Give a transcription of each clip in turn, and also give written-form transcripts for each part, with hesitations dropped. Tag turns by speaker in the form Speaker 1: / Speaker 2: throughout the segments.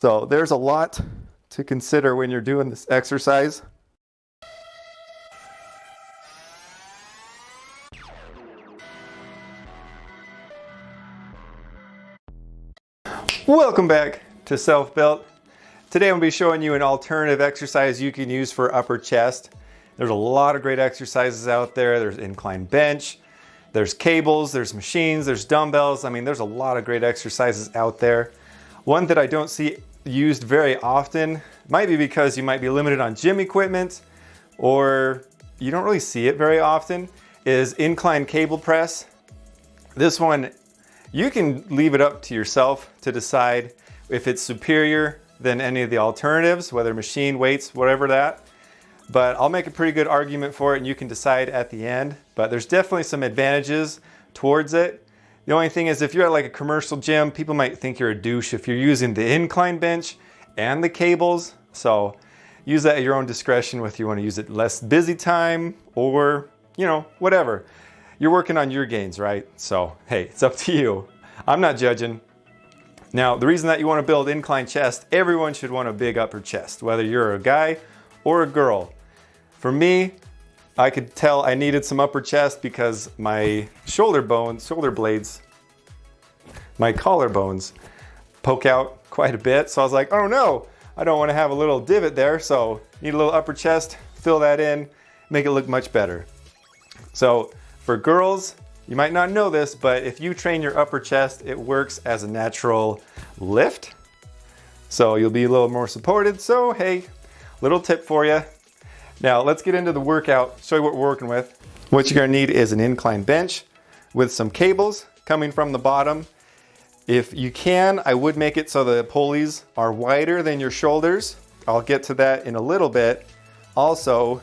Speaker 1: So there's a lot to consider when you're doing this exercise. Welcome back to Self-Built. Today I'm going to be showing you an alternative exercise you can use for upper chest. There's a lot of great exercises out there. There's incline bench, there's cables, there's machines, there's dumbbells. I mean, there's a lot of great exercises out there. One that I don't see used very often, might be because you might be limited on gym equipment or you don't really see it very often, is incline cable press. This one, you can leave it up to yourself to decide if it's superior than any of the alternatives, whether machine, weights, whatever that. But I'll make a pretty good argument for it and you can decide at the end. But there's definitely some advantages towards it. The only thing is if you're at like a commercial gym, people might think you're a douche if you're using the incline bench and the cables. So use that at your own discretion whether you want to use it less busy time or, you know, whatever. You're working on your gains, right? So, hey, it's up to you. I'm not judging. Now, the reason that you want to build incline chest, everyone should want a big upper chest, whether you're a guy or a girl. For me, I could tell I needed some upper chest because my shoulder blades, my collarbones poke out quite a bit. So I was like, oh no, I don't want to have a little divot there. So need a little upper chest, fill that in, make it look much better. So for girls, you might not know this, but if you train your upper chest, it works as a natural lift. So you'll be a little more supported. So hey, little tip for you. Now let's get into the workout, show you what we're working with. What you're gonna need is an incline bench with some cables coming from the bottom. If you can, I would make it so the pulleys are wider than your shoulders. I'll get to that in a little bit. Also,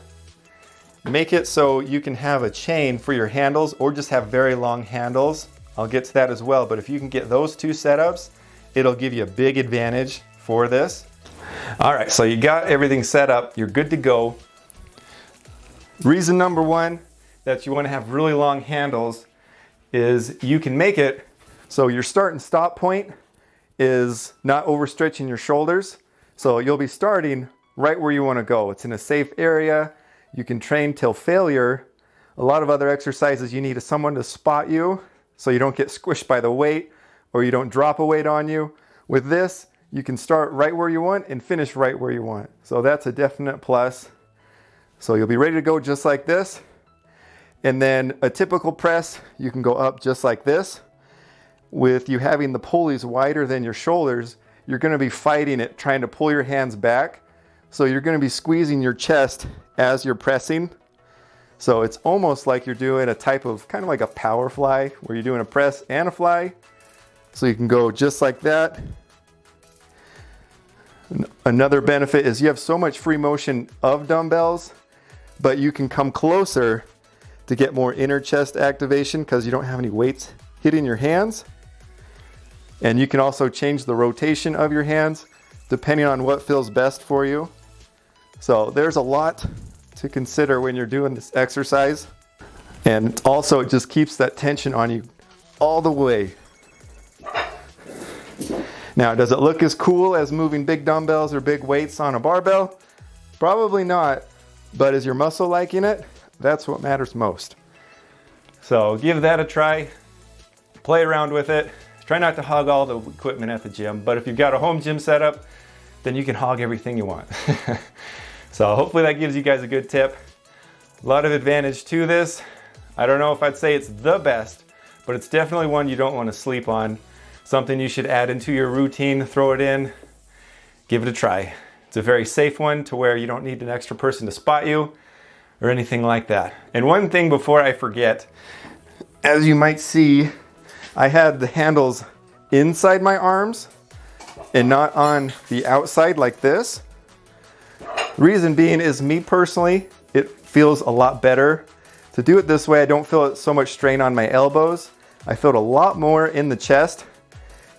Speaker 1: make it so you can have a chain for your handles or just have very long handles. I'll get to that as well, but if you can get those two setups, it'll give you a big advantage for this. All right, so you got everything set up, you're good to go. Reason number one that you want to have really long handles is you can make it so your start and stop point is not overstretching your shoulders. So you'll be starting right where you want to go. It's in a safe area. You can train till failure. A lot of other exercises you need someone to spot you so you don't get squished by the weight or you don't drop a weight on you. With this, you can start right where you want and finish right where you want. So that's a definite plus. So you'll be ready to go just like this. And then a typical press, you can go up just like this. With you having the pulleys wider than your shoulders, you're going to be fighting it, trying to pull your hands back. So you're going to be squeezing your chest as you're pressing. So it's almost like you're doing a type of kind of like a power fly where you're doing a press and a fly. So you can go just like that. Another benefit is you have so much free motion of dumbbells, but you can come closer to get more inner chest activation because you don't have any weights hitting your hands. And you can also change the rotation of your hands depending on what feels best for you. So there's a lot to consider when you're doing this exercise. And also it just keeps that tension on you all the way. Now, does it look as cool as moving big dumbbells or big weights on a barbell? Probably not, but is your muscle liking it? That's what matters most. So give that a try, play around with it. Try not to hog all the equipment at the gym, but if you've got a home gym setup, then you can hog everything you want. So hopefully that gives you guys a good tip. A lot of advantage to this. I don't know if I'd say it's the best, but it's definitely one you don't want to sleep on. Something you should add into your routine, throw it in, give it a try. It's a very safe one to where you don't need an extra person to spot you or anything like that. And one thing before I forget, as you might see, I had the handles inside my arms and not on the outside like this. Reason being is me personally, it feels a lot better to do it this way. I don't feel so much strain on my elbows. I feel it a lot more in the chest.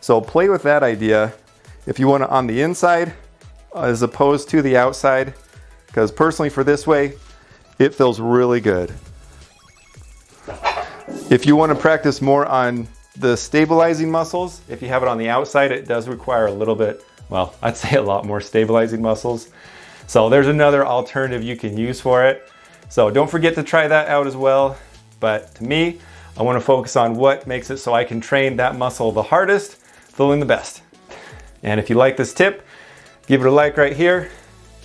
Speaker 1: So play with that idea if you want it on the inside as opposed to the outside, because personally for this way, it feels really good. If you want to practice more on the stabilizing muscles, if you have it on the outside, it does require a little bit well, I'd say a lot more stabilizing muscles. So there's another alternative you can use for it. So don't forget to try that out as well. But to me, I want to focus on what makes it so I can train that muscle the hardest, feeling the best. And if you like this tip, give it a like right here.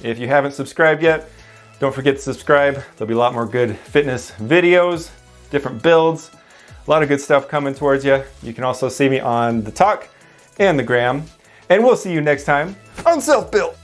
Speaker 1: If you haven't subscribed yet, don't forget to subscribe. There'll be a lot more good fitness videos, different builds, a lot of good stuff coming towards you. You can also see me on the Talk and the Gram. And we'll see you next time on Self Built.